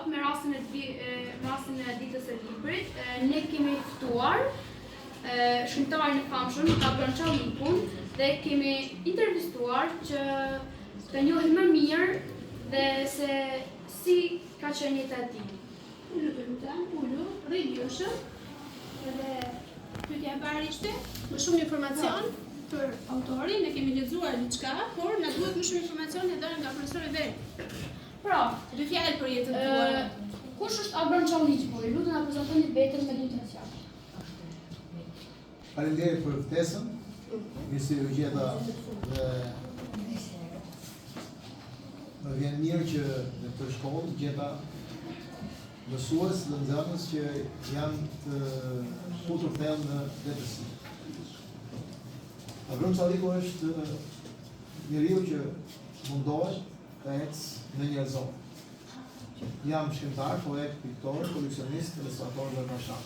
me rastin e ditës së librit, ne kemi ftuar shkrimtarin e famshëm Abraham Çallikun dhe kemi intervistuar që të njohim më mirë dhe se si ka qenë jeta e tij. Ullu dhe i ljushëm, edhe pyetja e parë ishte më shumë informacion për autorin, ne kemi lexuar diçka, por na duhet më shumë informacion e dhënë nga profesori vet. Pra, Dy fjalë për jetën tuaj. kush është Abraham Çalliku? Ju lutem na prezantoni veten me 2 fjalë. Faleminderit për ftesën. Mirë se u gjeta dhe më vjen mirë që në këtë shkollë gjeta mësues dhe nxënës që janë të futur thellë në letërsi. Abraham Çalliku është njeriu që mundohet të ecë në një zonë. Jam shkrimtar, poet, piktor, koleksionist, ilustrator dhe marshal.